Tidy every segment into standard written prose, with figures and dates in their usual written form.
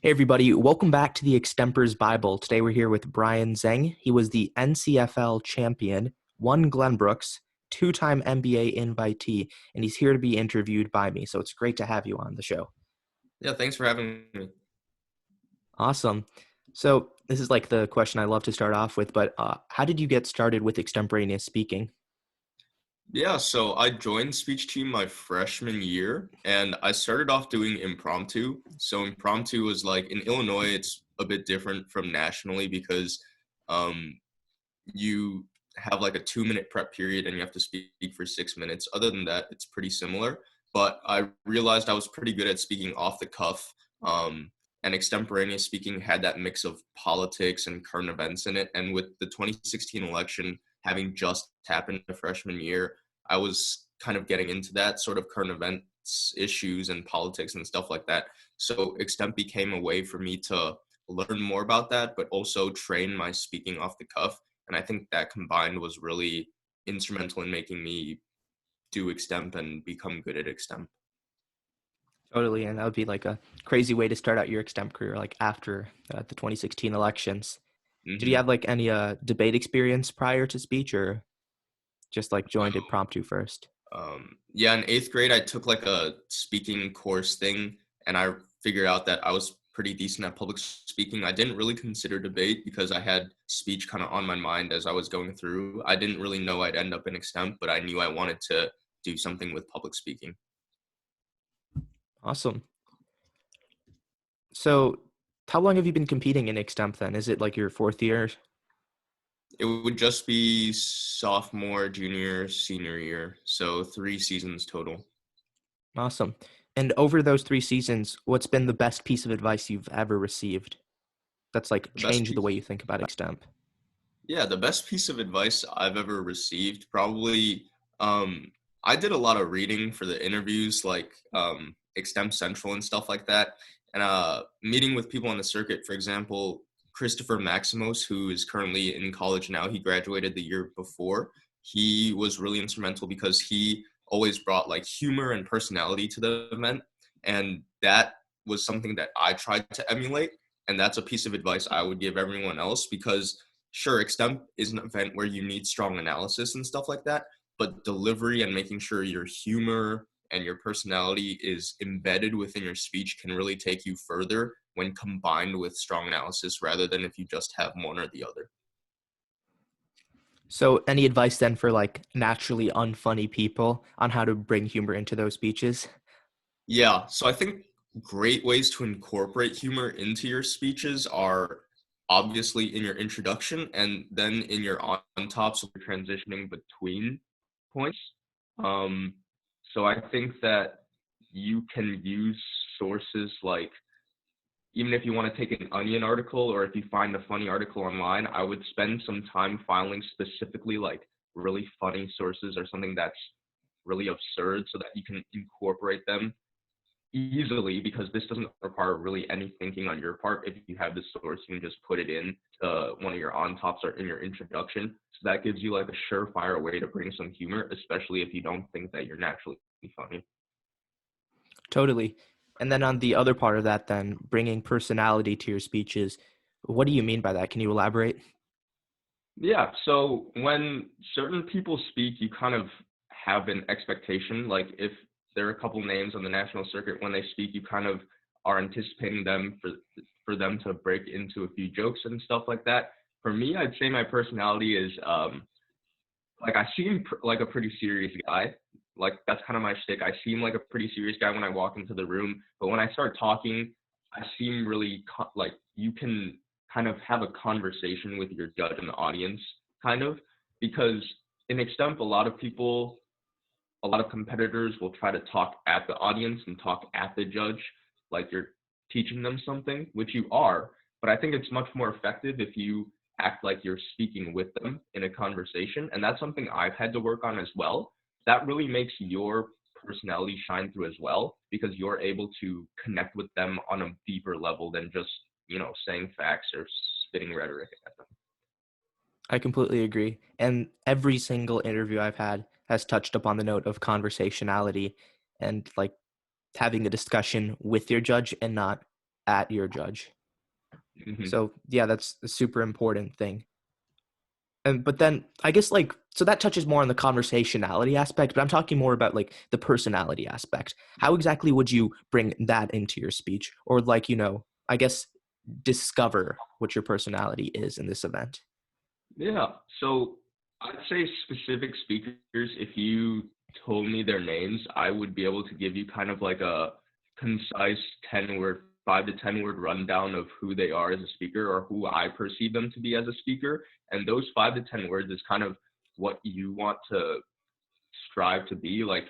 Hey everybody, welcome back to the Extempers Bible. Today we're here with Brian Zheng. He was the NCFL champion, won Glenbrooks, two-time NBA invitee, and he's here to be interviewed by me. So it's great to have you on the show. Yeah, thanks for having me. Awesome. So this is like the question I love to start off with, but how did you get started with extemporaneous speaking? Yeah, so I joined speech team my freshman year, and I started off doing impromptu. So impromptu was like in Illinois, it's a bit different from nationally because um, you have like a 2 minute prep period and you have to speak for 6 minutes. Other than that, it's pretty similar. But I realized I was pretty good at speaking off the cuff. And extemporaneous speaking had that mix of politics and current events in it. And with the 2016 election having just happened the freshman year, I was kind of getting into that sort of current events issues and politics and stuff like that. So extemp became a way for me to learn more about that, but also train my speaking off the cuff. And I think that combined was really instrumental in making me do extemp and become good at extemp. Totally, and that would be like a crazy way to start out your extemp career, like after the 2016 elections. Did you hmm have like any debate experience prior to speech, or just like joined impromptu first? Yeah, in eighth grade, I took like a speaking course thing, and I figured out that I was pretty decent at public speaking. I didn't really consider debate because I had speech kind of on my mind as I was going through. I didn't really know I'd end up in extemp, but I knew I wanted to do something with public speaking. Awesome. So, how long have you been competing in extemp then? Is it like your fourth year? It would just be sophomore, junior, senior year, so 3 seasons total. Awesome. And over those 3 seasons, what's been the best piece of advice you've ever received that's like The best changed the piece, way you think about extemp? yeah, the best piece of advice I've ever received probably. Um, I did a lot of reading for the interviews, like Extemp Central and stuff like that, and meeting with people on the circuit. For example, Christopher Maximos, who is currently in college now, he graduated the year before. He was really instrumental because he always brought like humor and personality to the event, and that was something that I tried to emulate. And that's a piece of advice I would give everyone else because sure, extemp is an event where you need strong analysis and stuff like that, but delivery and making sure your humor and your personality is embedded within your speech can really take you further when combined with strong analysis rather than if you just have one or the other. So, any advice then for like naturally unfunny people on how to bring humor into those speeches? Yeah, so I think great ways to incorporate humor into your speeches are obviously in your introduction and then in your on top, so you're transitioning between points. Um, so I think that you can use sources like, even if you want to take an Onion article or if you find a funny article online, I would spend some time filing specifically like really funny sources or something that's really absurd so that you can incorporate them easily because this doesn't require really any thinking on your part. If you have the source, you can just put it in one of your on tops or in your introduction. So that gives you like a surefire way to bring some humor, especially if you don't think that you're naturally funny. Totally. And then on the other part of that, then bringing personality to your speeches, what do you mean by that? Can you elaborate? Yeah, so when certain people speak, you kind of have an expectation. Like if there are a couple names on the national circuit, when they speak, you kind of are anticipating them for them to break into a few jokes and stuff like that. For me, I'd say my personality is like I seem like a pretty serious guy. Like that's kind of my shtick. I seem like a pretty serious guy when I walk into the room, but when I start talking, I seem really like you can kind of have a conversation with your judge and the audience, kind of, because in extemp, a lot of competitors will try to talk at the audience and talk at the judge, like you're teaching them something, which you are. But I think it's much more effective if you act like you're speaking with them in a conversation. And that's something I've had to work on as well. That really makes your personality shine through as well because you're able to connect with them on a deeper level than just, saying facts or spitting rhetoric at them. I completely agree. And every single interview I've had has touched upon the note of conversationality and like having a discussion with your judge and not at your judge. Hmm. So yeah, that's a super important thing. But then I guess like, so that touches more on the conversationality aspect, but I'm talking more about like the personality aspect. How exactly would you bring that into your speech, or like, I guess discover what your personality is in this event? Yeah. So I'd say specific speakers, if you told me their names, I would be able to give you kind of like a concise 10 word, 5 to 10 word rundown of who they are as a speaker or who I perceive them to be as a speaker. And those 5 to 10 words is kind of what you want to strive to be. Like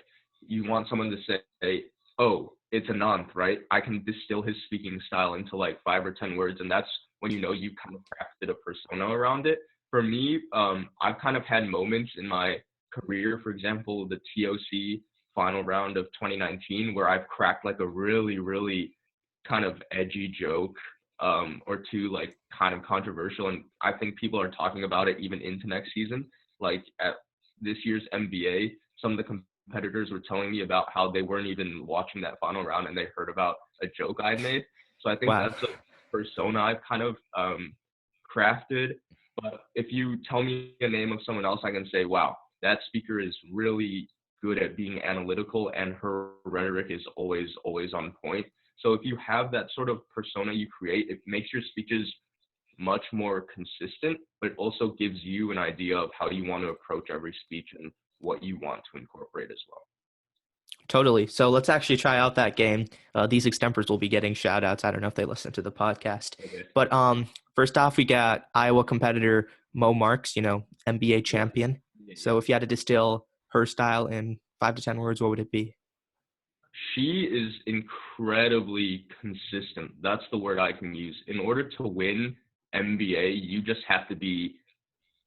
you want someone to say, "Oh, it's Ananth, right? I can distill his speaking style into like 5 or 10 words," and that's when you know you kind of crafted a persona around it. For me, I've kind of had moments in my career, for example, the TOC final round of 2019, where I've cracked like a really, really kind of edgy joke or two, like kind of controversial, and I think people are talking about it even into next season. Like at this year's NBA, some of the competitors were telling me about how they weren't even watching that final round and they heard about a joke I made. So I think Wow. that's a persona I've kind of crafted. But if you tell me a name of someone else, I can say, wow, that speaker is really good at being analytical and her rhetoric is always, always on point. So if you have that sort of persona you create, it makes your speeches much more consistent, but it also gives you an idea of how you want to approach every speech and what you want to incorporate as well. Totally. So let's actually try out that game. These extempers will be getting shout outs. I don't know if they listen to the podcast. Okay. But first off, we got Iowa competitor Mo Marks, NBA Yeah. champion. Yeah. So if you had to distill her style in 5 to 10 words, what would it be? She is incredibly consistent. That's the word I can use. In order to win NBA, you just have to be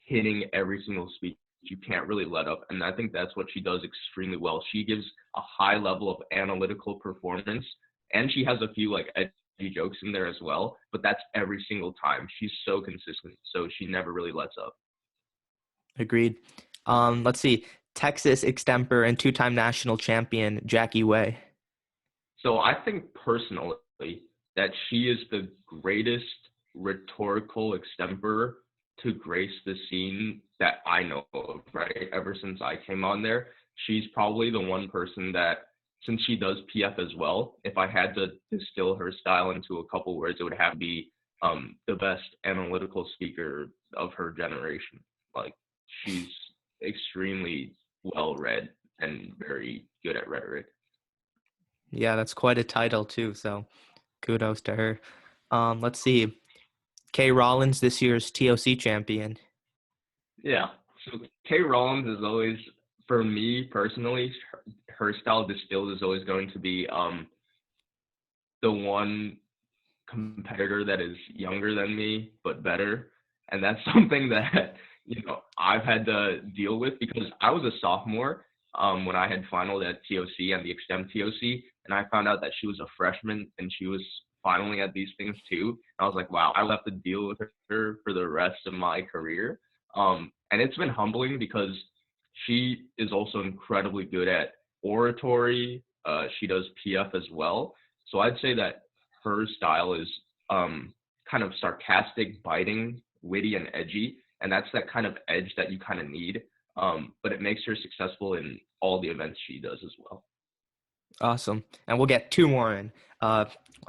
hitting every single speech. You can't really let up. And I think that's what she does extremely well. She gives a high level of analytical performance, and she has a few like edgy jokes in there as well, but that's every single time. She's so consistent. So she never really lets up. Agreed. Let's see. Texas extemper and two-time national champion Jackie Way. So I think personally that she is the greatest rhetorical extemper to grace the scene that I know of, right? Ever since I came on there, she's probably the one person that, since she does PF as well, if I had to distill her style into a couple words, it would have to be the best analytical speaker of her generation. Like she's extremely well read and very good at rhetoric. Yeah, that's quite a title too. So kudos to her. Let's see. Kay Rollins, this year's TOC champion. Yeah. So Kay Rollins is always, for me personally, her style distilled is always going to be the one competitor that is younger than me but better, and that's something that I've had to deal with because I was a sophomore when I had finaled at TOC and the extemp TOC, and I found out that she was a freshman and she was finaling at these things too. And I was like, wow, I'll have to deal with her for the rest of my career. And it's been humbling because she is also incredibly good at oratory. She does PF as well. So I'd say that her style is kind of sarcastic, biting, witty, and edgy. And that's that kind of edge that you kind of need. But it makes her successful in all the events she does as well. Awesome. And we'll get two more in. I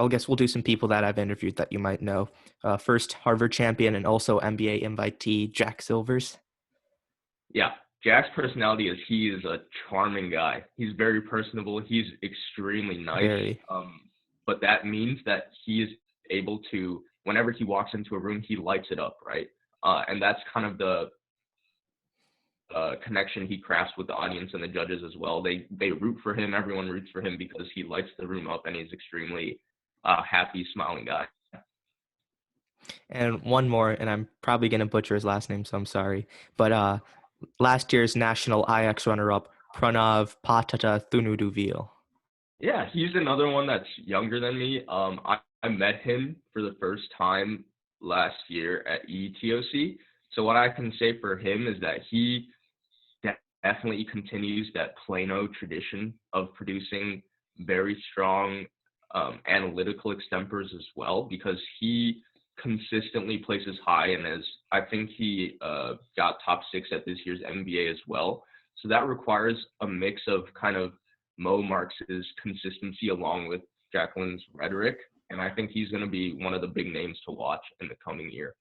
guess we'll do some people that I've interviewed that you might know. First, Harvard champion and also NBA invitee, Jack Silvers. Yeah, Jack's personality is he is a charming guy. He's very personable. He's extremely nice. Very. But that means that he is able to, whenever he walks into a room, he lights it up, right? And that's kind of the connection he crafts with the audience and the judges as well. They root for him. Everyone roots for him because he lights the room up and he's extremely happy, smiling guy. And one more, and I'm probably going to butcher his last name, so I'm sorry. But last year's national IX runner-up, Pranav Patel Thunuduville. Yeah, he's another one that's younger than me. I met him for the first time last year at ETOC. So what I can say for him is that he definitely continues that Plano tradition of producing very strong analytical extempers as well, because he consistently places high, and as I think he got top 6 at this year's NBA as well. So that requires a mix of kind of Mo Marks's consistency along with Jacqueline's rhetoric, and I think he's going to be one of the big names to watch in the coming year.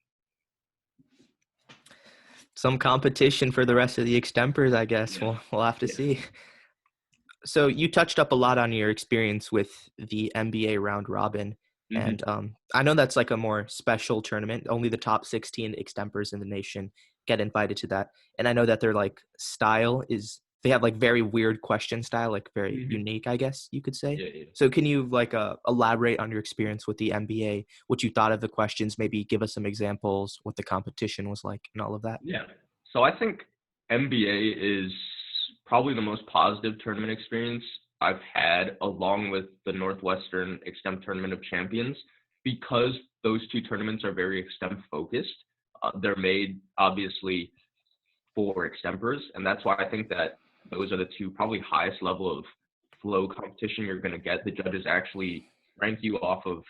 Some competition for the rest of the extempers, I guess. Yeah. We'll have to see. So you touched up a lot on your experience with the NBA round robin. Mm-hmm. And I know that's like a more special tournament. Only the top 16 extempers in the nation get invited to that. And I know that their like style is, they have like very weird question style, like very unique, I guess you could say. Yeah. So can you like elaborate on your experience with the NBA, what you thought of the questions, maybe give us some examples, what the competition was like and all of that? Yeah. So I think NBA is probably the most positive tournament experience I've had, along with the Northwestern Extemp Tournament of Champions, because those two tournaments are very extemp focused. They're made obviously for extempers, and that's why I think that those are the two probably highest level of flow competition you're going to get. The judges actually rank you off of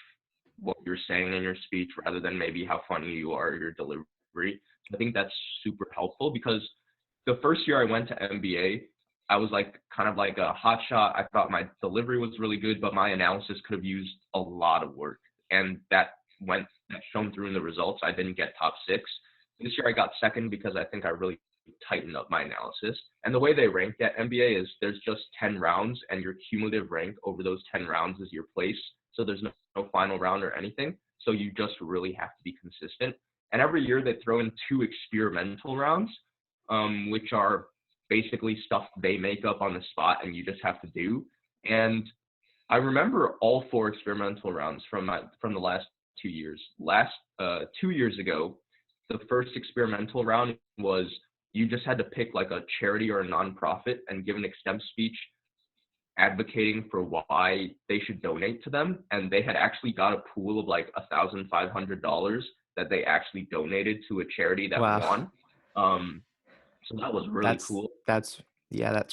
what you're saying in your speech rather than maybe how funny you are or your delivery. I think that's super helpful, because the first year I went to MBA, I was like kind of like a hot shot. I thought my delivery was really good, but my analysis could have used a lot of work, and that shown through in the results. I didn't get top 6. This year I got second because I think I really tightened up my analysis. And the way they rank at MBA is there's just 10 rounds, and your cumulative rank over those 10 rounds is your place. So there's no final round or anything. So you just really have to be consistent. And every year they throw in 2 experimental rounds, which are basically stuff they make up on the spot and you just have to do. And I remember all 4 experimental rounds from the last 2 years. 2 years ago, the first experimental round was you just had to pick like a charity or a nonprofit and give an extemp speech advocating for why they should donate to them. And they had actually got a pool of like $1,500 that they actually donated to a charity that won. So that was really cool. That's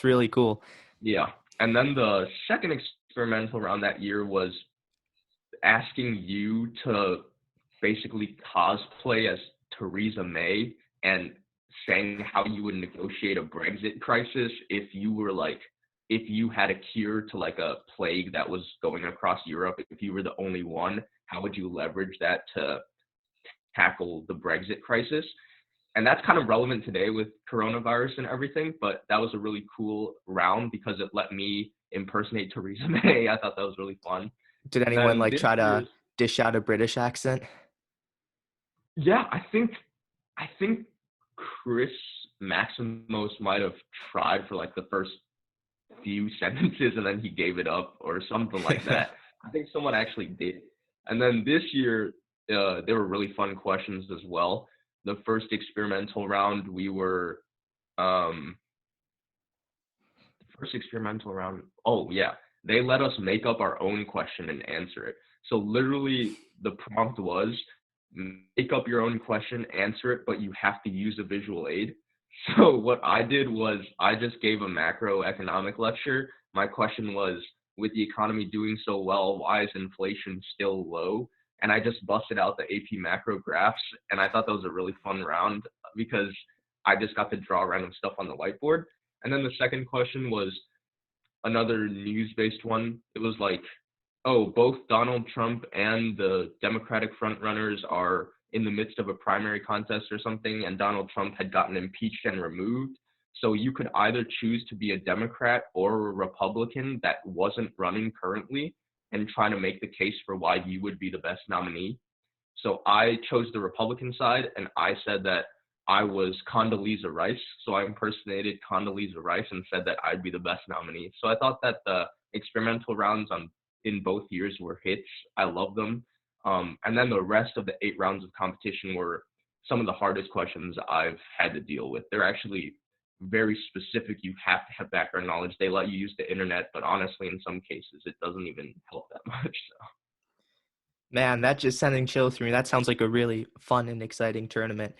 really cool. Yeah. And then the second experimental round that year was asking you to basically cosplay as Theresa May and saying how you would negotiate a Brexit crisis if you had a cure to like a plague that was going across Europe. If you were the only one, how would you leverage that to tackle the Brexit crisis? And that's kind of relevant today with coronavirus and everything, but that was a really cool round because it let me impersonate Theresa May. I thought that was really fun. Did anyone like try to dish out a British accent? Yeah, I think Chris Maximos might have tried for like the first few sentences and then he gave it up or something like that. I think someone actually did. And then this year, there were really fun questions as well. The first experimental round, they let us make up our own question and answer it. So literally the prompt was, make up your own question, answer it, but you have to use a visual aid. So what I did was I just gave a macroeconomic lecture. My question was, with the economy doing so well, why is inflation still low? And I just busted out the AP macro graphs, and I thought that was a really fun round because I just got to draw random stuff on the whiteboard. And then the second question was another news-based one. It was like, oh, both Donald Trump and the Democratic frontrunners are in the midst of a primary contest or something, and Donald Trump had gotten impeached and removed. So you could either choose to be a Democrat or a Republican that wasn't running currently and trying to make the case for why you would be the best nominee. So I chose the Republican side, and I said that I was Condoleezza Rice. So I impersonated Condoleezza Rice and said that I'd be the best nominee. So I thought that the experimental rounds in both years were hits. I love them. And then the rest of the 8 rounds of competition were some of the hardest questions I've had to deal with. They're actually very specific. You have to have background knowledge. They let you use the internet, but honestly, in some cases, it doesn't even help that much. So. Man, that just sending chills through me. That sounds like a really fun and exciting tournament.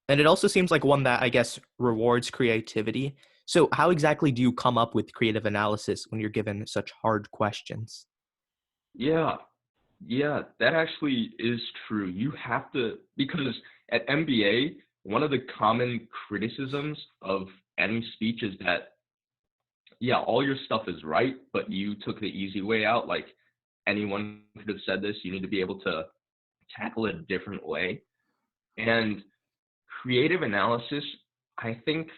And it also seems like one that I guess rewards creativity. So how exactly do you come up with creative analysis when you're given such hard questions? Yeah, yeah, that actually is true. You have to, because at MBA, one of the common criticisms of any speech is that, yeah, all your stuff is right, but you took the easy way out. Like anyone could have said this. You need to be able to tackle it a different way. And creative analysis, I think,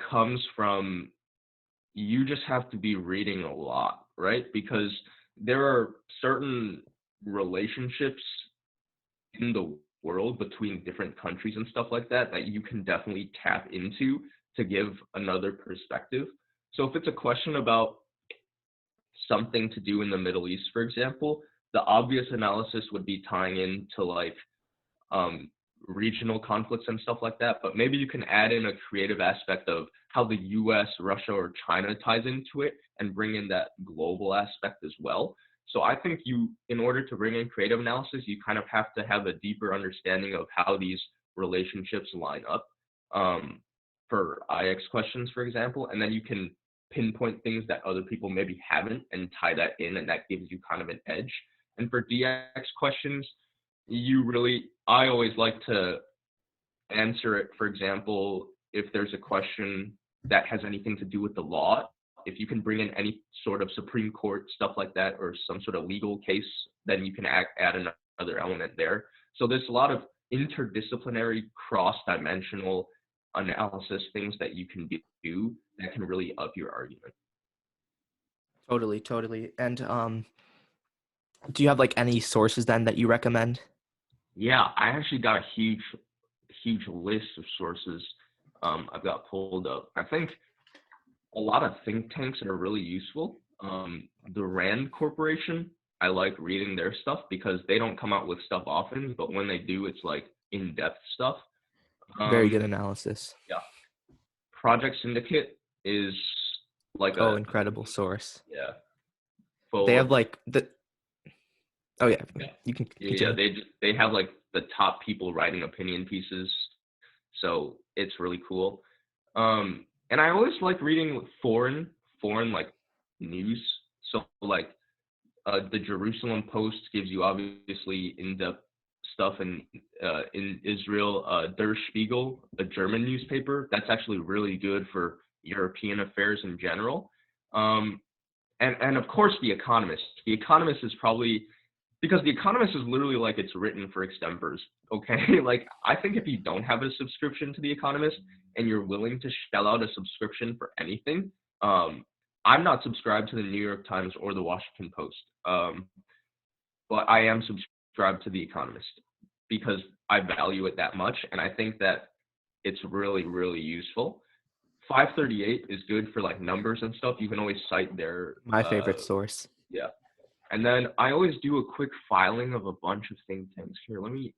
comes from you just have to be reading a lot, right? Because there are certain relationships in the world between different countries and stuff like that that you can definitely tap into to give another perspective. So if it's a question about something to do in the Middle East, for example, the obvious analysis would be tying into like um, regional conflicts and stuff like that. But maybe you can add in a creative aspect of how the US, Russia, or China ties into it and bring in that global aspect as well. So I think you, in order to bring in creative analysis, you kind of have to have a deeper understanding of how these relationships line up for IX questions, for example, and then you can pinpoint things that other people maybe haven't and tie that in, and that gives you kind of an edge. And for DX questions, I always like to answer it, for example, if there's a question that has anything to do with the law, if you can bring in any sort of Supreme Court stuff like that or some sort of legal case, then you can add another element there. So there's a lot of interdisciplinary, cross-dimensional analysis things that you can do that can really up your argument. Totally, totally. And do you have like any sources then that you recommend? Yeah, I actually got a huge list of sources I've got pulled up. I think a lot of think tanks are really useful. The Rand Corporation, I like reading their stuff because they don't come out with stuff often, but when they do, it's like in-depth stuff. Very good Um, analysis. yeah, Project Syndicate is like Oh, a incredible source. yeah They full have of like the oh yeah, yeah you can yeah continue. they have like the top people writing opinion pieces, so it's really cool. And I always like reading foreign like news. So like the Jerusalem Post gives you obviously in-depth stuff in Israel. Der Spiegel, a German newspaper, that's actually really good for European affairs in general. Um, and of course the Economist. The Economist is probably because the Economist is literally like it's written for extempers. Okay, like I think if you don't have a subscription to the Economist and you're willing to shell out a subscription for anything, I'm not subscribed to the New York Times or the Washington Post, but I am subscribed to the Economist because I value it that much, and I think that it's really useful. 538 is good for like numbers and stuff. You can always cite their My favorite source. yeah. And then I always do a quick filing of a bunch of think tanks. Here, let me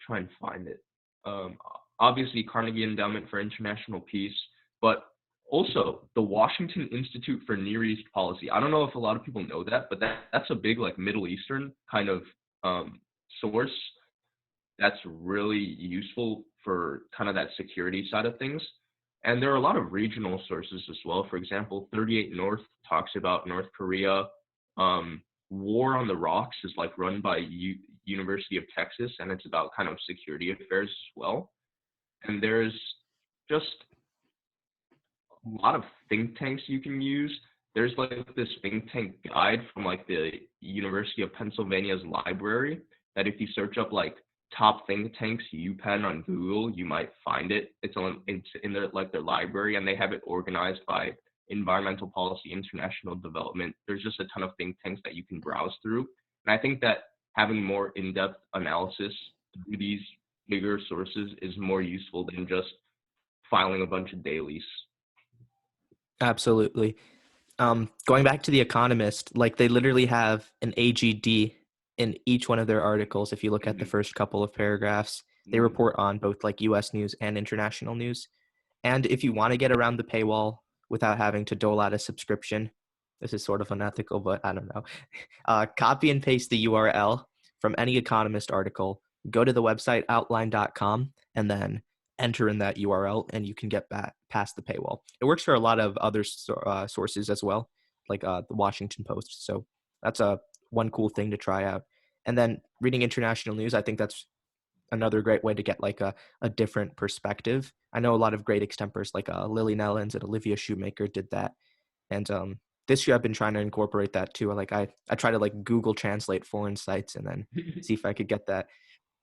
try and find it. Um, Obviously, Carnegie Endowment for International Peace, but also the Washington Institute for Near East Policy. I don't know if a lot of people know that, but that's a big like Middle Eastern kind of source that's really useful for kind of that security side of things. And there are a lot of regional sources as well. For example, 38 North talks about North Korea. War on the Rocks is like run by University of Texas, and it's about kind of security affairs as well. And there's just a lot of think tanks you can use. There's like this think tank guide from like the University of Pennsylvania's library that if you search up like top think tanks UPenn on Google, you might find it. It's in their like their library, and they have it organized by environmental policy, international development. There's just a ton of think tanks that you can browse through. And I think that having more in-depth analysis through these bigger sources is more useful than just filing a bunch of dailies. Absolutely. Going back to The Economist, like they literally have an AGD in each one of their articles. If you look at the Mm-hmm. first couple of paragraphs, they Mm-hmm. report on both like US news and international news. And if you want to get around the paywall without having to dole out a subscription, this is sort of unethical, but I don't know. Copy and paste the URL from any Economist article, go to the website outline.com, and then enter in that URL, and you can get back past the paywall. It works for a lot of other sources as well, like the Washington Post. So that's a one cool thing to try out. And then reading international news, I think that's another great way to get like a different perspective. I know a lot of great extempers like Lily Nellens and Olivia Shoemaker did that. And this year I've been trying to incorporate that too. Like I try to like Google translate foreign sites and then see if I could get that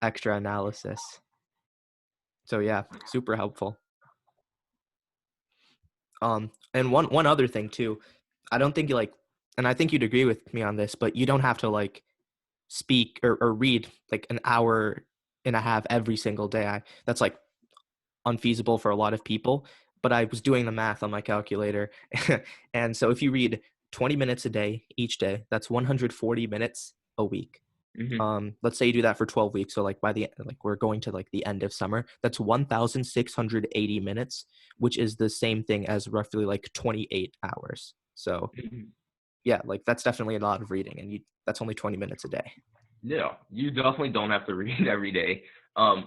extra analysis. So yeah, super helpful. And one other thing too, I don't think you like, and I think you'd agree with me on this, but you don't have to like speak or read like an hour and a half every single day. That's like unfeasible for a lot of people. But I was doing the math on my calculator, and so if you read 20 minutes a day each day, that's 140 minutes a week. Hmm. Let's say you do that for 12 weeks, so like by the like we're going to like the end of summer, that's 1680 minutes, which is the same thing as roughly like 28 hours. So yeah, like that's definitely a lot of reading, and that's only 20 minutes a day. Yeah, you definitely don't have to read every day.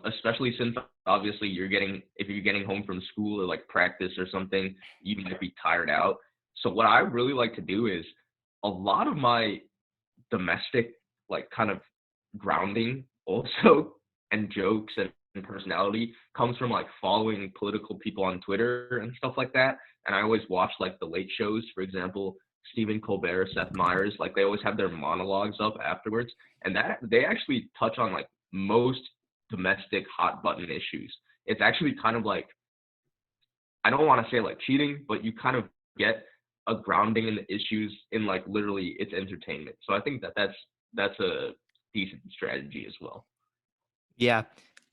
Especially since obviously if you're getting home from school or like practice or something, you might be tired out. So what I really like to do is a lot of my domestic like kind of grounding also and jokes and personality comes from like following political people on Twitter and stuff like that. And I always watch like the late shows, for example, Stephen Colbert, Seth Meyers, like they always have their monologues up afterwards, and that they actually touch on like most domestic hot button issues. It's actually kind of like, I don't want to say like cheating, but you kind of get a grounding in the issues in like literally it's entertainment. So I think that's a decent strategy as well. Yeah.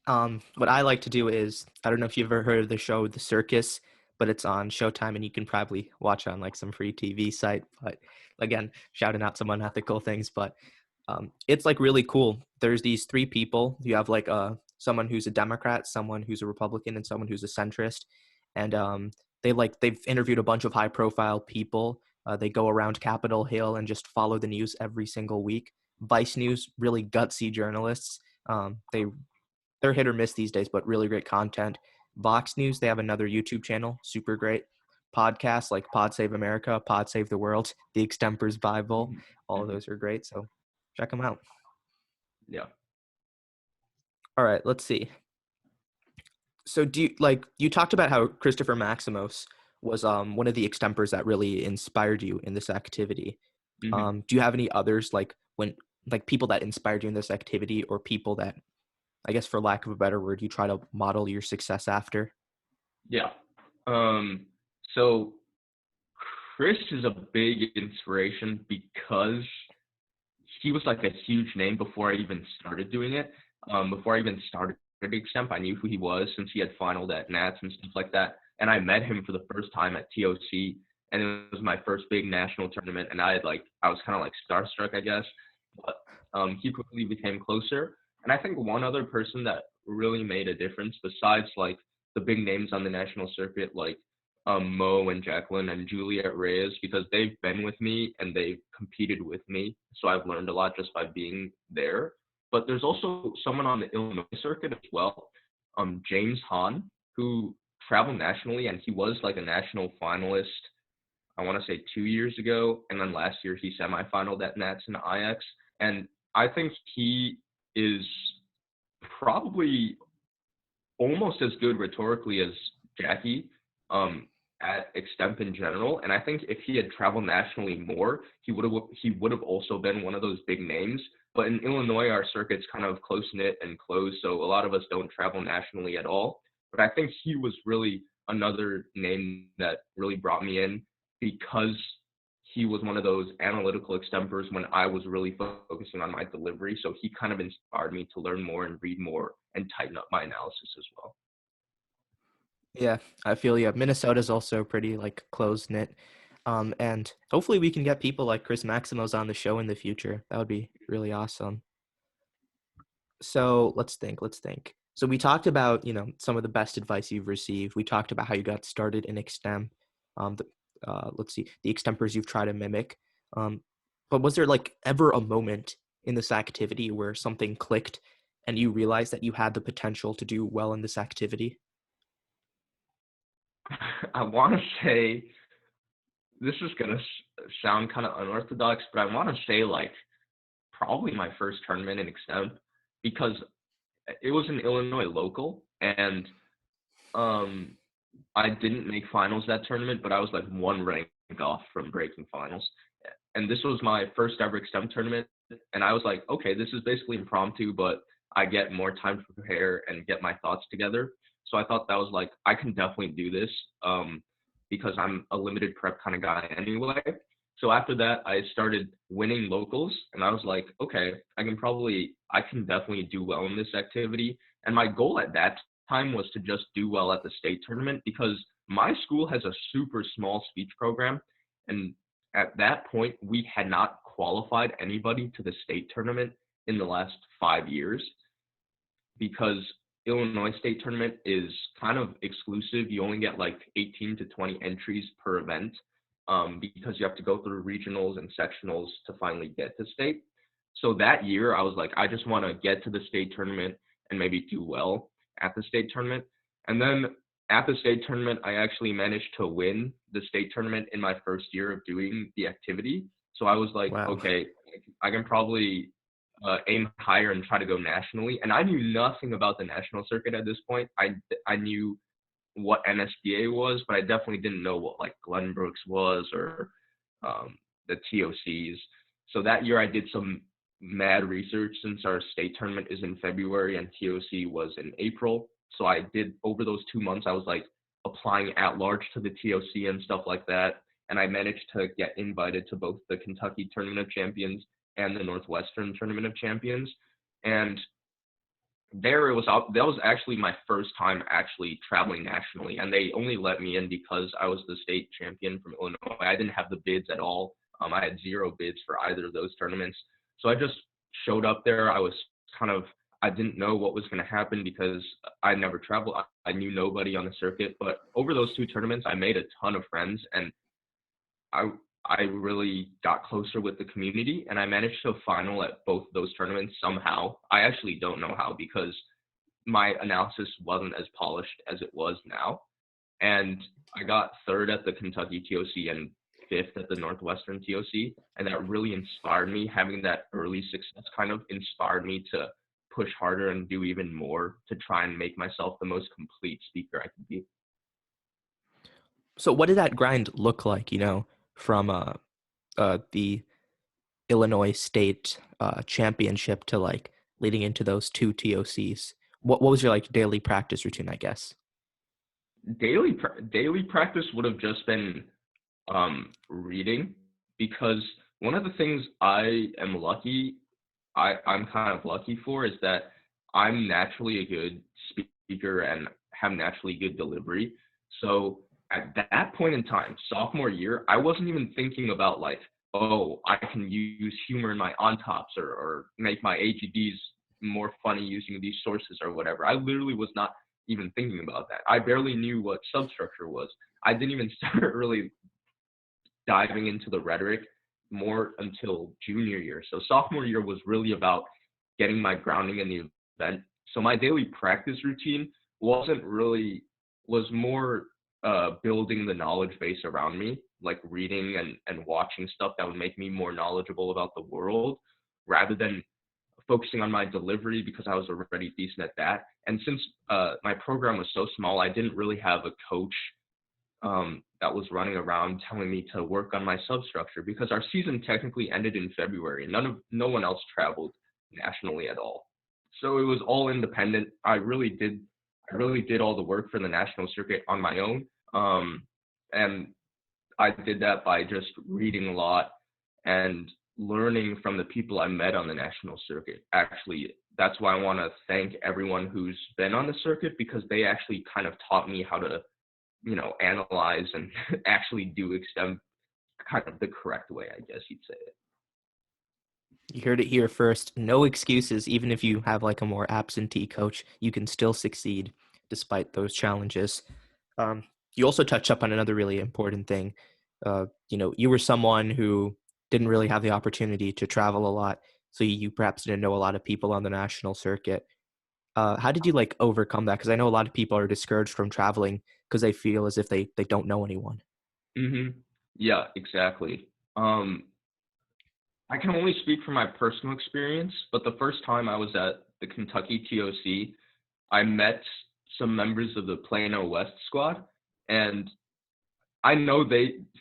What I like to do is, I don't know if you've ever heard of the show The Circus, but it's on Showtime and you can probably watch it on like some free TV site. But again, shouting out some unethical things, but it's like really cool. There's these three people. You have like someone who's a Democrat, someone who's a Republican, and someone who's a centrist. And they've interviewed a bunch of high profile people. They go around Capitol Hill and just follow the news every single week. Vice News, really gutsy journalists. They're hit or miss these days, but really great content. Vox News, they have another YouTube channel, super great. Podcasts like Pod Save America, Pod Save the World, The Extemper's Bible, Mhm. all of Mhm. those are great. So check them out. Yeah. All right, let's see. So you talked about how Christopher Maximos was one of the extempers that really inspired you in this activity. Hmm. Do you have any others like people that inspired you in this activity, or people that, I guess for lack of a better word, you try to model your success after? Yeah. Um, so Chris is a big inspiration because he was like a huge name before I even started doing it. Before I even started Extemp, I knew who he was since he had finaled at Nats and stuff like that. And I met him for the first time at TOC, and it was my first big national tournament. And I was kind of like starstruck, I guess. But he quickly became closer. And I think one other person that really made a difference, besides like the big names on the national circuit, like Mo and Jacqueline and Juliet Reyes, because they've been with me and they've competed with me. So I've learned a lot just by being there. But there's also someone on the Illinois circuit as well, James Hahn, who traveled nationally, and he was like a national finalist, I want to say 2 years ago. And then last year he semifinaled at Nats and IX. And I think he is probably almost as good rhetorically as Jackie at extemp in general. And I think if he had traveled nationally more, he would have also been one of those big names. But in Illinois, our circuit's kind of close knit and closed, so a lot of us don't travel nationally at all. But I think he was really another name that really brought me in because he was one of those analytical extempers when I was really focusing on my delivery. So he kind of inspired me to learn more and read more and tighten up my analysis as well. Yeah, I feel yeah. Minnesota's also pretty like close knit. And hopefully we can get people like Chris Maximos on the show in the future. That would be really awesome. So let's think. Let's think. So we talked about, some of the best advice you've received. We talked about how you got started in extemp. The, let's see, the extempers you've tried to mimic. Um, but was there like ever a moment in this activity where something clicked and you realized that you had the potential to do well in this activity? I want to say this is going to sound kind of unorthodox, but I want to say like probably my first tournament in extemp because it was an Illinois local, and I didn't make finals that tournament, but I was like one rank off from breaking finals. And this was my first ever extemp tournament, and I was like, okay, this is basically impromptu, but I get more time to prepare and get my thoughts together. So I thought that was like, I can definitely do this, because I'm a limited prep kind of guy anyway. So after that, I started winning locals, and I was like, okay, I can definitely do well in this activity. And my goal at that time was to just do well at the state tournament because my school has a super small speech program. And at that point, we had not qualified anybody to the state tournament in the last 5 years because Illinois state tournament is kind of exclusive. You only get like 18 to 20 entries per event, because you have to go through regionals and sectionals to finally get to state. So that year, I was like, I just want to get to the state tournament and maybe do well at the state tournament. And then at the state tournament, I actually managed to win the state tournament in my first year of doing the activity. So I was like, Wow. okay, I can probably aim higher and try to go nationally. And I knew nothing about the national circuit at this point. I knew what NSBA was, but I definitely didn't know what like Glenbrooks was or the TOCs. So that year I did some mad research since our state tournament is in February and TOC was in April. So I did over those 2 months, I was like applying at large to the TOC and stuff like that. And I managed to get invited to both the Kentucky Tournament of Champions and the Northwestern Tournament of Champions. And there it was that was actually my first time actually traveling nationally, and they only let me in because I was the state champion from Illinois. I didn't have the bids at all. I had zero bids for either of those tournaments, so I just showed up there. I didn't know what was going to happen because I never traveled. I knew nobody on the circuit, but over those two tournaments I made a ton of friends, and I I really got closer with the community, and I managed to final at both those tournaments somehow. I actually don't know how because my analysis wasn't as polished as it was now. And I got third at the Kentucky TOC and fifth at the Northwestern TOC, and that really inspired me. Having that early success kind of inspired me to push harder and do even more to try and make myself the most complete speaker I could be. So what did that grind look like, from the Illinois State championship to like leading into those two TOCs? What was your like daily practice routine, I guess? Daily practice would have just been reading, because one of the things I'm kind of lucky for is that I'm naturally a good speaker and have naturally good delivery. So at that point in time, sophomore year, I wasn't even thinking about like, oh, I can use humor in my on tops or make my AGDs more funny using these sources or whatever. I literally was not even thinking about that. I barely knew what substructure was. I didn't even start really diving into the rhetoric more until junior year. So sophomore year was really about getting my grounding in the event. So my daily practice routine was more building the knowledge base around me, like reading and watching stuff that would make me more knowledgeable about the world rather than focusing on my delivery because I was already decent at that. And since my program was so small, I didn't really have a coach that was running around telling me to work on my substructure because our season technically ended in February and no one else traveled nationally at all. So it was all independent. I really did all the work for the national circuit on my own. And I did that by just reading a lot and learning from the people I met on the national circuit. Actually, that's why I want to thank everyone who's been on the circuit because they actually kind of taught me how to analyze and actually do extemp kind of the correct way, I guess you'd say it. You heard it here first. No excuses. Even if you have like a more absentee coach, you can still succeed despite those challenges. Um, you also touched up on another really important thing. You were someone who didn't really have the opportunity to travel a lot, so you perhaps didn't know a lot of people on the national circuit. How did you like overcome that? Because I know a lot of people are discouraged from traveling because they feel as if they don't know anyone. Yeah, exactly. I can only speak from my personal experience, but the first time I was at the Kentucky TOC, I met some members of the Plano West squad, and I know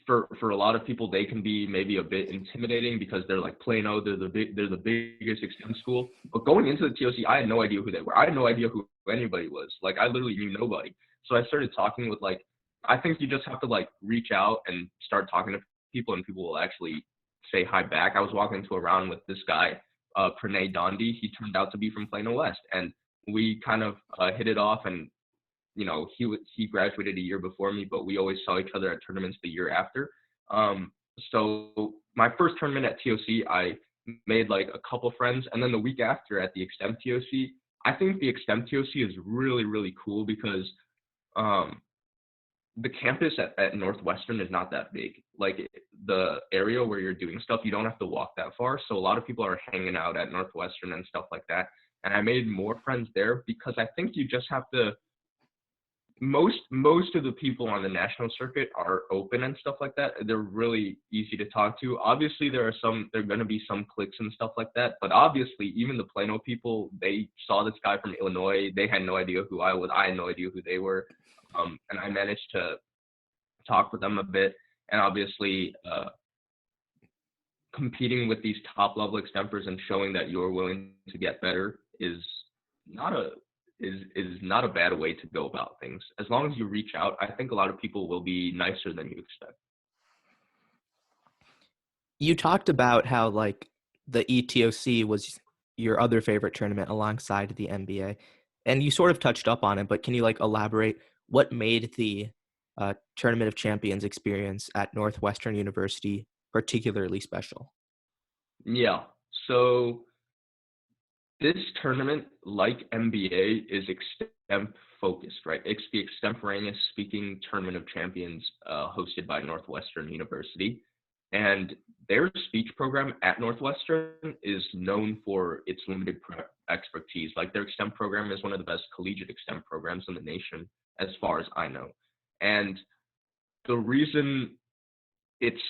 for a lot of people they can be maybe a bit intimidating because they're like Plano, they're the biggest extend school. But going into the TOC, I had no idea who they were. I had no idea who anybody was. Like I literally knew nobody. So I started talking with I think you just have to reach out and start talking to people, and people will actually say hi back. I was walking to a round with this guy, Pranav Patel. He turned out to be from Plano West, and we kind of hit it off. And he graduated a year before me, but we always saw each other at tournaments the year after. So my first tournament at TOC, I made a couple friends, and then the week after at the extemp TOC, I think the extemp TOC is really, really cool because the campus at Northwestern is not that big. The area where you're doing stuff, you don't have to walk that far. So a lot of people are hanging out at Northwestern and stuff like that. And I made more friends there because I think you just have to, most of the people on the national circuit are open and stuff like that. They're really easy to talk to. Obviously there are going to be some cliques and stuff like that, but obviously even the Plano people, they saw this guy from Illinois. They had no idea who I was. I had no idea who they were. And I managed to talk with them a bit. And obviously competing with these top level extempers and showing that you're willing to get better is not a bad way to go about things. As long as you reach out, I think a lot of people will be nicer than you expect. You talked about how the ETOC was your other favorite tournament alongside the NBA, and you sort of touched up on it, but can you elaborate what made the Tournament of Champions experience at Northwestern University particularly special? Yeah. So this tournament, like NBA, is extemp focused, right? It's the extemporaneous speaking Tournament of Champions hosted by Northwestern University. And their speech program at Northwestern is known for its limited expertise. Their extemp program is one of the best collegiate extemp programs in the nation, as far as I know. And the reason it's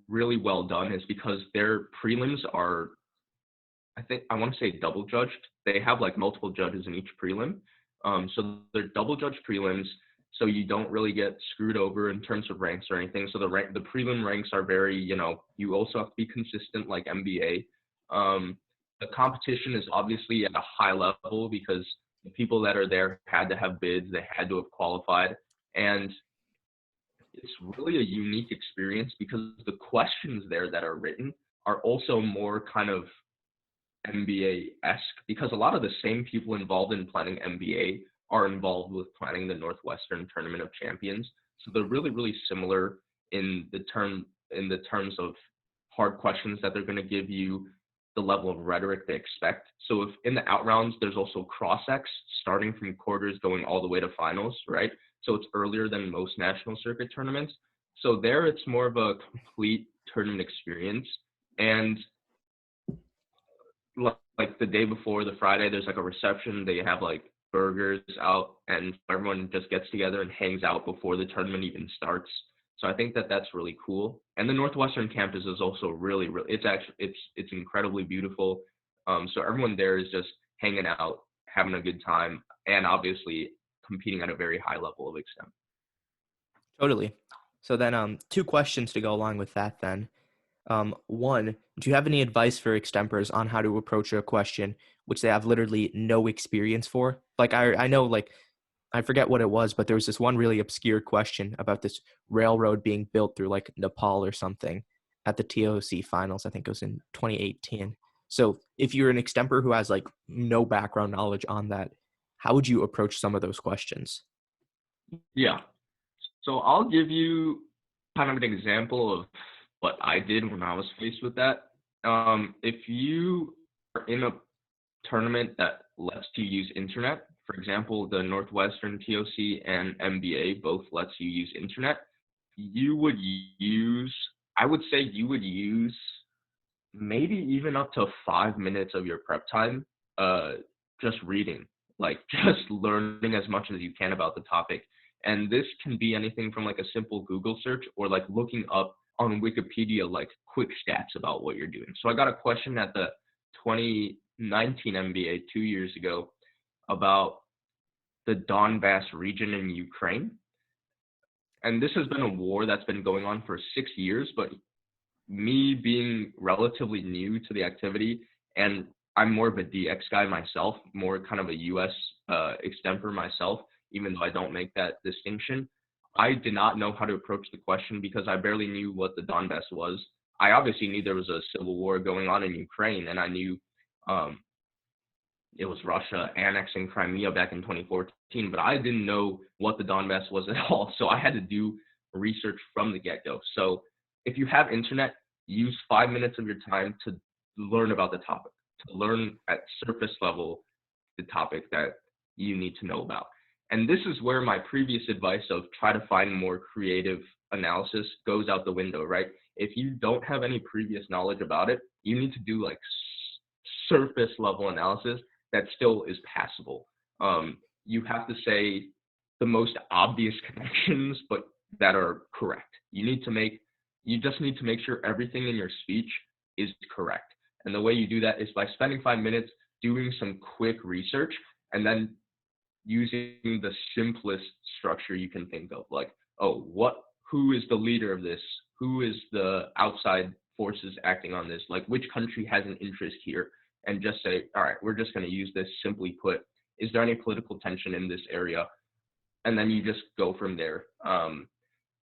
really well done is because their prelims are, I want to say, double judged. They have multiple judges in each prelim. So they're double judged prelims, so you don't really get screwed over in terms of ranks or anything. So the prelim ranks are very, you also have to be consistent like NBA. The competition is obviously at a high level because the people that are there had to have bids, they had to have qualified. And it's really a unique experience because the questions there that are written are also more kind of NBA-esque, because a lot of the same people involved in planning NBA are involved with planning the Northwestern Tournament of Champions. So they're really, really similar in the terms of hard questions that they're going to give you, the level of rhetoric they expect. So if in the out rounds, there's also cross-ex starting from quarters going all the way to finals, right? So it's earlier than most national circuit tournaments. So there it's more of a complete tournament experience. And the day before, the Friday, there's a reception. They have burgers out, and everyone just gets together and hangs out before the tournament even starts. So I think that that's really cool. And the Northwestern campus is also really, really, it's incredibly beautiful. So everyone there is just hanging out, having a good time, and obviously competing at a very high level of extent. Totally. So then 2 questions to go along with that then. One, do you have any advice for extempers on how to approach a question which they have literally no experience for? I know, I forget what it was, but there was this one really obscure question about this railroad being built through Nepal or something at the TOC finals. I think it was in 2018. So if you're an extemper who has no background knowledge on that, how would you approach some of those questions? Yeah. So I'll give you kind of an example of what I did when I was faced with that. If you are in a tournament that lets you use internet, for example, the Northwestern TOC and MBA both lets you use internet, I would say you would use maybe even up to 5 minutes of your prep time, just reading, just learning as much as you can about the topic. And this can be anything from a simple Google search or looking up on Wikipedia like quick stats about what you're doing. So I got a question at the 2019 NBA 2 years ago about the Donbass region in Ukraine. And this has been a war that's been going on for 6 years, but me being relatively new to the activity, and I'm more of a DX guy myself, more kind of a US extemper myself, even though I don't make that distinction. I did not know how to approach the question because I barely knew what the Donbass was. I obviously knew there was a civil war going on in Ukraine, and I knew um, it was Russia annexing Crimea back in 2014, but I didn't know what the Donbass was at all. So I had to do research from the get-go. So if you have internet, use 5 minutes of your time to learn about the topic, to learn at surface level the topic that you need to know about. And this is where my previous advice of try to find more creative analysis goes out the window, right? If you don't have any previous knowledge about it, you need to do like surface level analysis that still is passable. You have to say the most obvious connections, but that are correct. You just need to make sure everything in your speech is correct. And the way you do that is by spending 5 minutes doing some quick research and then using the simplest structure you can think of. Like, who is the leader of this? Who is the outside forces acting on this? Like, which country has an interest here? And just say, all right, we're just going to use this simply put. Is there any political tension in this area? And then you just go from there.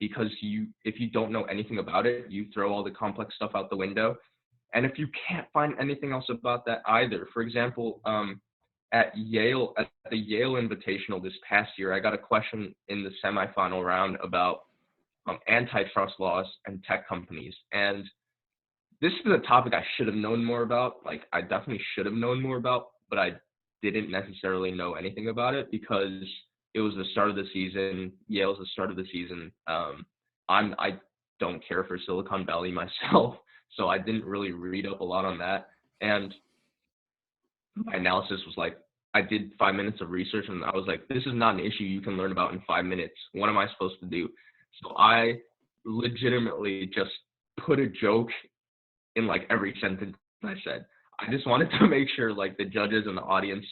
Because if you don't know anything about it, you throw all the complex stuff out the window. And if you can't find anything else about that either, for example, at the Yale Invitational this past year, I got a question in the semifinal round about antitrust laws and tech companies. And this is a topic I should have known more about. Like, I definitely should have known more about, but I didn't necessarily know anything about it because it was the start of the season. Yale's the start of the season. I don't care for Silicon Valley myself, so I didn't really read up a lot on that. And my analysis was like, I did 5 minutes of research and I was like, this is not an issue you can learn about in 5 minutes. What am I supposed to do? So I legitimately just put a joke in like every sentence I said. I just wanted to make sure like the judges and the audience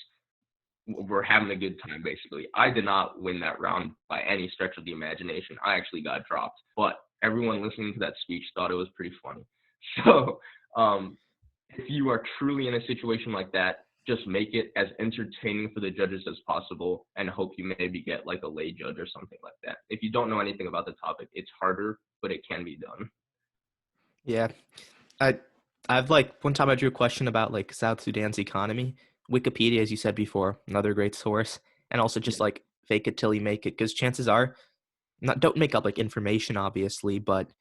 were having a good time, basically. I did not win that round by any stretch of the imagination. I actually got dropped, but everyone listening to that speech thought it was pretty funny. So if you are truly in a situation like that, just make it as entertaining for the judges as possible and hope you maybe get like a lay judge or something like that. If you don't know anything about the topic, it's harder, but it can be done. Yeah. I've like one time I drew a question about like South Sudan's economy. Wikipedia, as you said before, another great source. And also just Yeah. like fake it till you make it, because chances are don't make up like information obviously, but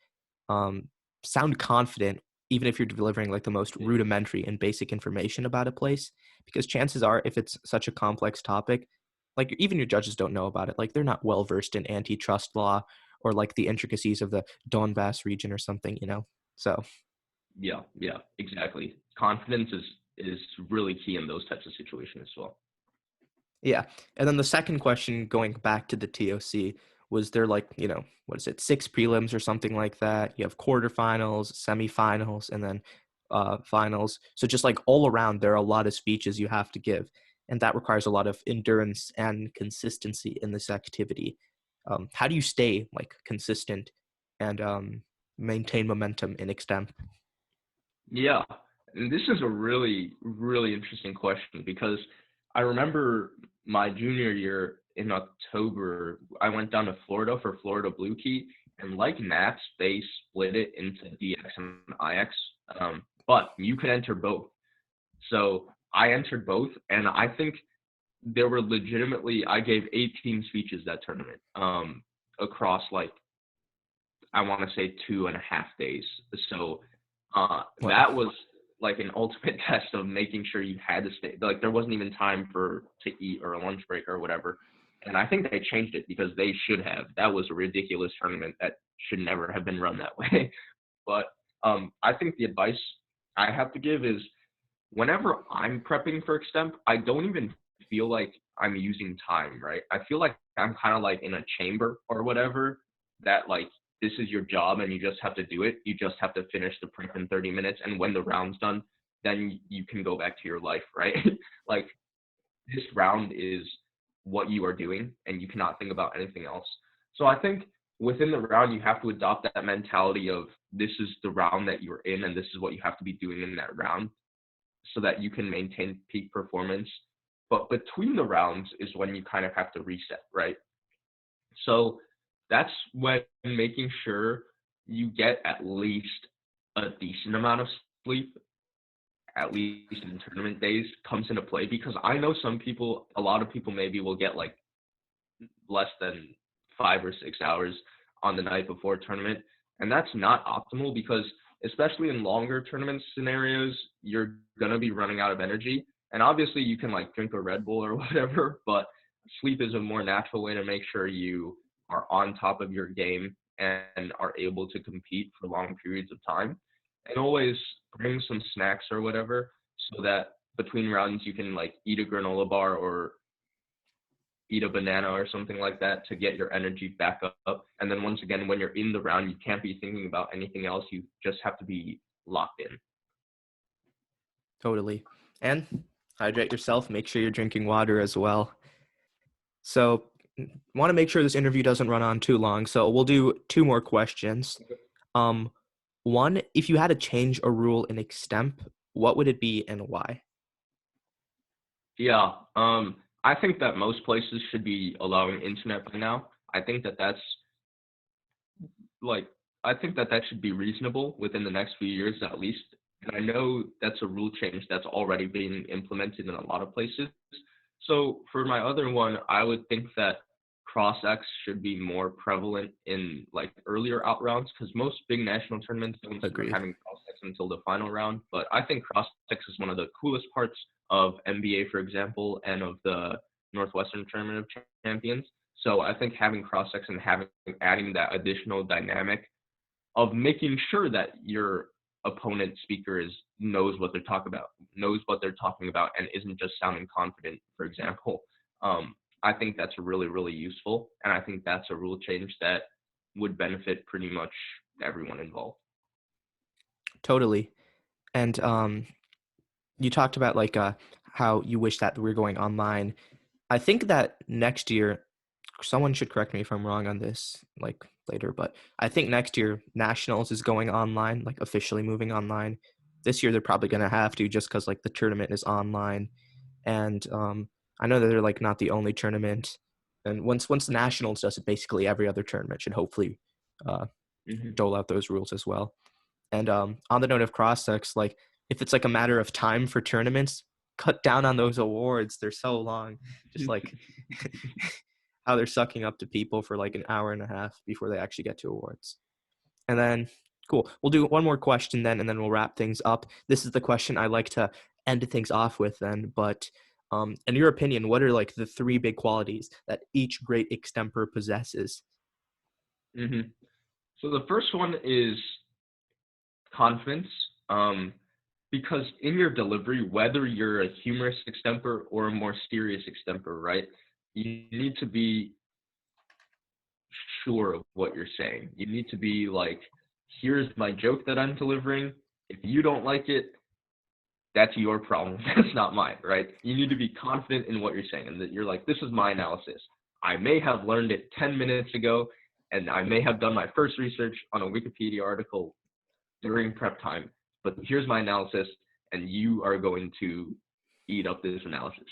um sound confident even if you're delivering like the most rudimentary and basic information about a place, because chances are if it's such a complex topic, like even your judges don't know about it, like they're not well versed in antitrust law or like the intricacies of the Donbass region or something, so Yeah, exactly. Confidence is really key in those types of situations as well. yeah. And then the second question, going back to the TOC, was there like, what is it, 6 prelims or something like that? You have quarterfinals, semifinals, and then finals. So just like all around, there are a lot of speeches you have to give. And that requires a lot of endurance and consistency in this activity. How do you stay like consistent and maintain momentum in extemp? Yeah, and this is a really, really interesting question because I remember my junior year in October, I went down to Florida for Florida Blue Key, and like maps, they split it into DX and IX, but you could enter both. So I entered both, and I think there were legitimately, I gave 18 speeches that tournament, across like, I want to say 2.5 days. So Wow. that was like an ultimate test of making sure you had to stay. Like there wasn't even time to eat or a lunch break or whatever. And I think they changed it because they should have. That was a ridiculous tournament that should never have been run that way. But I think the advice I have to give is whenever I'm prepping for extemp, I don't even feel like I'm using time, right? I feel like I'm kind of like in a chamber or whatever that like this is your job and you just have to do it. You just have to finish the prep in 30 minutes. And when the round's done, then you can go back to your life, right? Like this round is what you are doing and you cannot think about anything else. So I think within the round, you have to adopt that mentality of this is the round that you're in and this is what you have to be doing in that round so that you can maintain peak performance. But between the rounds is when you kind of have to reset, right? So that's when making sure you get at least a decent amount of sleep, at least in tournament days, comes into play, because I know a lot of people maybe will get like less than 5 or 6 hours on the night before tournament. And that's not optimal because especially in longer tournament scenarios, you're going to be running out of energy. And obviously you can like drink a Red Bull or whatever, but sleep is a more natural way to make sure you are on top of your game and are able to compete for long periods of time. And always bring some snacks or whatever so that between rounds you can like eat a granola bar or eat a banana or something like that to get your energy back up. And then once again, when you're in the round, you can't be thinking about anything else. You just have to be locked in. Totally. And hydrate yourself. Make sure you're drinking water as well. So want to make sure this interview doesn't run on too long. So we'll do 2 more questions. One, if you had to change a rule in extemp, what would it be and why? Yeah, I think that most places should be allowing internet by now. I think that that's like, I think that that should be reasonable within the next few years at least. And I know that's a rule change that's already being implemented in a lot of places. So for my other one, I would think that cross-X should be more prevalent in like earlier out rounds, because most big national tournaments don't start Agreed. having cross-X until the final round. But I think cross-X is one of the coolest parts of NBA, for example, and of the Northwestern Tournament of Champions. So I think having cross-X and adding that additional dynamic of making sure that your opponent speaker knows what they're talking about, and isn't just sounding confident, for example. I think that's really, really useful, and I think that's a rule change that would benefit pretty much everyone involved. Totally. And you talked about like how you wish that we were going online. I think that next year, someone should correct me if I'm wrong on this, like later, but I think next year Nationals is going online, like officially moving online. This year they're probably going to have to, just because like the tournament is online. And I know that they're like not the only tournament. And once the Nationals does it, basically every other tournament should hopefully dole out those rules as well. And on the note of cross-sex, like if it's like a matter of time for tournaments, cut down on those awards. They're so long. Just like how they're sucking up to people for like an hour and a half before they actually get to awards. And then, cool. We'll do one more question then, and then we'll wrap things up. This is the question I like to end things off with then. But in your opinion, what are like the 3 big qualities that each great extemper possesses? So the first one is confidence, because in your delivery, whether you're a humorous extemper or a more serious extemper, right, you need to be sure of what you're saying. You need to be like, here's my joke that I'm delivering. If you don't like it, that's your problem. That's not mine, right? You need to be confident in what you're saying, and that you're like, this is my analysis. I may have learned it 10 minutes ago, and I may have done my first research on a Wikipedia article during prep time, but here's my analysis, and you are going to eat up this analysis.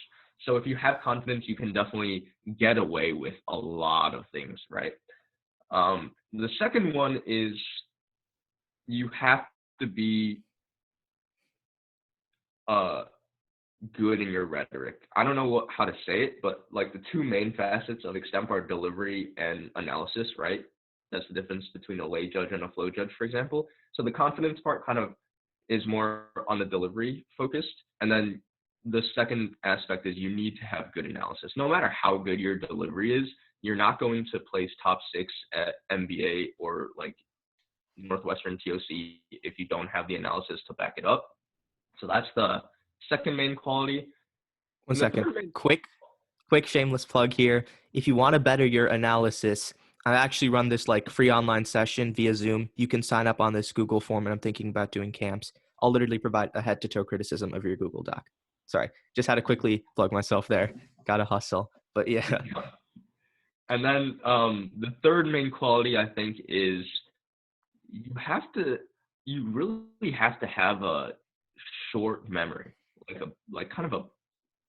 So if you have confidence, you can definitely get away with a lot of things, right? The second one is you have to be good in your rhetoric. I don't know how to say it, but like the 2 main facets of extemp are delivery and analysis, right? That's the difference between a lay judge and a flow judge, for example. So the confidence part kind of is more on the delivery focused. And then the second aspect is you need to have good analysis. No matter how good your delivery is, you're not going to place top 6 at NBA or like Northwestern TOC if you don't have the analysis to back it up. So that's the second main quality. One second. Quick shameless plug here. If you want to better your analysis, I actually run this like free online session via Zoom. You can sign up on this Google form, and I'm thinking about doing camps. I'll literally provide a head to toe criticism of your Google Doc. Sorry, just had to quickly plug myself there. Gotta hustle. But yeah, And then the third main quality I think is you have to you really have to have a short memory, like kind of a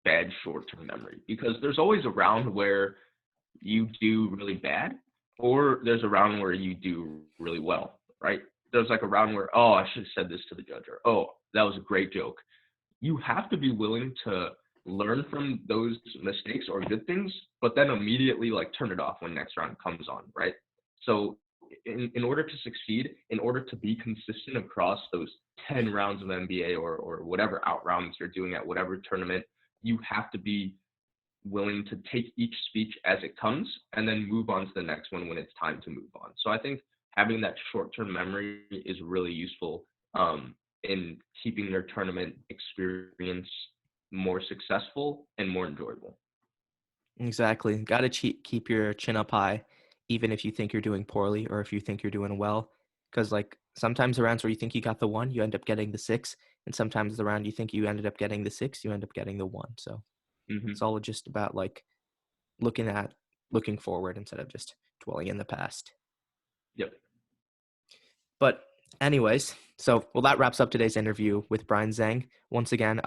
bad short-term memory, because there's always a round where you do really bad, or there's a round where you do really well, right? There's like a round where, oh, I should have said this to the judge, or oh, that was a great joke. You have to be willing to learn from those mistakes or good things, but then immediately like turn it off when next round comes on, right? So in order to succeed, in order to be consistent across those 10 rounds of NBA or whatever out rounds you're doing at whatever tournament, you have to be willing to take each speech as it comes and then move on to the next one when it's time to move on. So I think having that short-term memory is really useful in keeping their tournament experience more successful and more enjoyable. exactly. Gotta keep your chin up high, even if you think you're doing poorly or if you think you're doing well. Because like sometimes the rounds where you think you got the one, you end up getting the six, and sometimes the round you think you ended up getting the six, you end up getting the one. So it's Hmm. all just about like looking forward instead of just dwelling in the past. Yep. But anyways, so well that wraps up today's interview with Brian Zheng. Once again,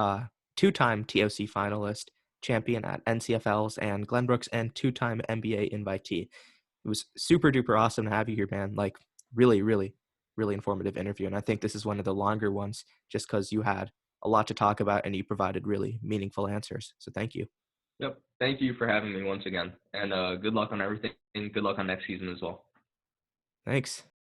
two-time TOC finalist, champion at NCFLs and Glenbrooks, and two-time NBA invitee. It was super duper awesome to have you here, man. Like really, really, really informative interview. And I think this is one of the longer ones just because you had a lot to talk about and you provided really meaningful answers. So thank you. Yep. Thank you for having me once again. And good luck on everything. Good luck on next season as well. Thanks.